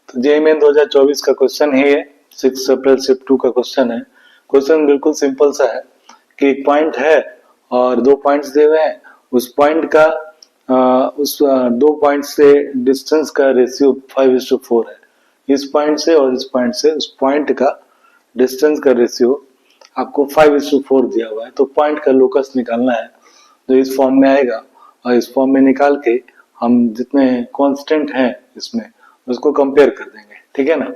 तो JEE main 2024 का question ही है, 6 अप्रैल शिफ्ट 2 का क्वेश्चन है। क्वेश्चन बिल्कुल सिंपल सा है कि एक पॉइंट है और 2 पॉइंट्स दिए हुए हैं, उस पॉइंट का उस 2 पॉइंट से डिस्टेंस का रेशियो 5:4 है। इस पॉइंट से और इस पॉइंट से उस पॉइंट का डिस्टेंस का रेशियो आपको 5:4 दिया हुआ है। तो पॉइंट का लोकस निकालना है, तो इस फॉर्म में आएगा और इस फॉर्म में निकाल के हम जितने कांस्टेंट हैं इसमें उसको कंपेयर कर देंगे, ठीक है ना।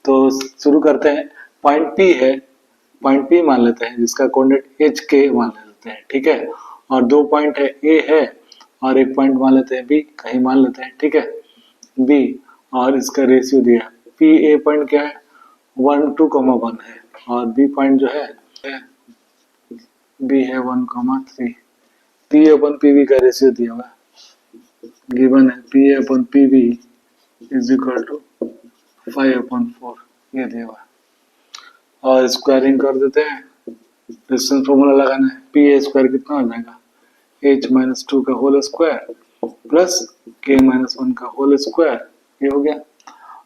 तो शुरू करते हैं। पॉइंट पी है, पॉइंट पी मान लेते हैं जिसका कोऑर्डिनेट एच के मान लेते हैं, ठीक है। और 2 पॉइंट है, ए है और एक पॉइंट मान लेते हैं बी, कहीं मान लेते हैं, ठीक है, बी। और इसका रेशियो दिया पी। ए पॉइंट क्या है 1 2,1 है और बी पॉइंट जो है बी है 1,3। पी अपन पीवी का रेशियो दिया हुआ गिवन है, P upon PV is equal to 5/4, ये दिया हुआ है। और स्क्वायरिंग कर देते हैं, डिस्टेंस फॉर्मूला लगाना है। पी ए स्क्वायर कितना हो जाएगा h-2 का होल स्क्वायर प्लस k-1 का होल स्क्वायर, ये हो गया।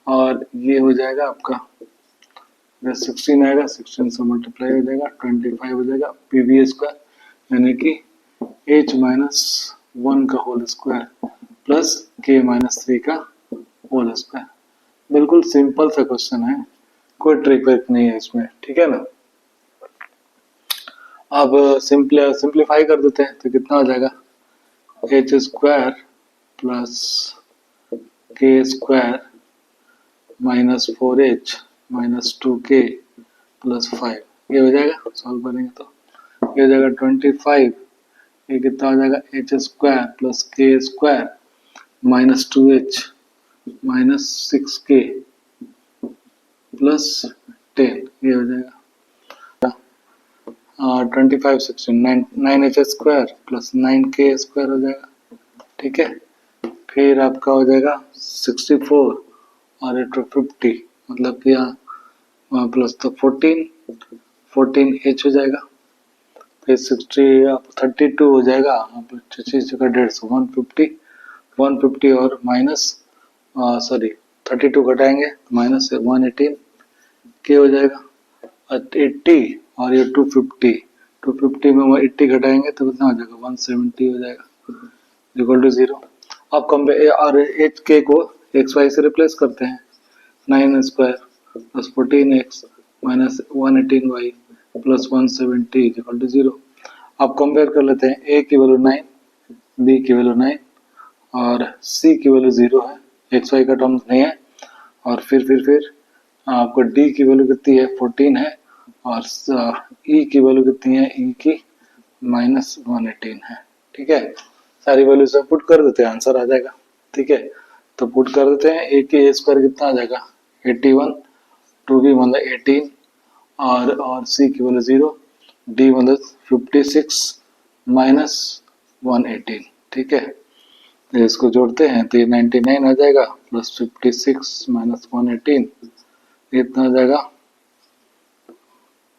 और ये हो जाएगा आपका 16 आएगा, 16 से मल्टीप्लाई हो जाएगा 25 हो जाएगा पीवी स्क्वायर, यानी कि h-1 का होल स्क्वायर प्लस k-3 का होल स्क्वायर। बिल्कुल सिंपल सा क्वेश्चन है, कोई ट्रिक वर्क नहीं है इसमें, ठीक है ना। अब सिंप्लीफाई कर देते हैं तो कितना हो जाएगा एच स्क्वायर प्लस के square minus 4h minus 2k plus 5, ये हो जाएगा। सॉल्व करेंगे तो ये हो जाएगा 25। ये कितना हो जाएगा एच स्क्वायर प्लस के square minus 2h minus 6k plus 10, ये हो जाएगा 25 16 9h square plus 9k square हो जाएगा, ठीक है। फिर आपका हो जाएगा 64 और 50, मतलब कि यहाँ प्लस तो 14h हो जाएगा। फिर 32 हो जाएगा, 25 जगह 150 150 और माइनस 32 घटाएंगे माइनस 118 के हो जाएगा 80 और ये 250 में 80 घटाएंगे तो कितना हो जाएगा 170 हो जाएगा इक्वल टू 0। अब कंपेयर और एच के को एक्स वाई से रिप्लेस करते हैं, 9 square plus 14x minus 118y plus 170 equal to 0। अब कंपेयर कर लेते हैं, ए की वैल्यू 9, बी की वैल्यू 9 और सी की वैल्यू 0 है, एक्स वाई का टर्म्स नहीं है। और फिर आपको डी की वैल्यू कितनी है 14 है और ई की वैल्यू कितनी है, ई की माइनस 118 है, ठीक है। सारी वैल्यू से पुट कर देते हैं, आंसर आ जाएगा, ठीक है। तो पुट कर देते हैं, ए की ए स्क्वायर कितना आ जाएगा 81, 2b मतलब 18 और सी की वैल्यू 0, डी मतलब 56 माइनस 118, ठीक है। तो इसको जोड़ते हैं तो ये 99 आ जाएगा प्लस 56 माइनस 118, इतना आ जाएगा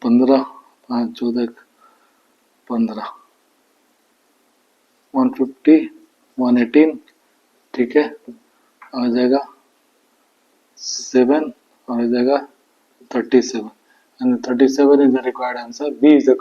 15 5 14 15 150 118, ठीक है। आ जाएगा 7 और आ जाएगा 37 and 37 is the required answer. B is the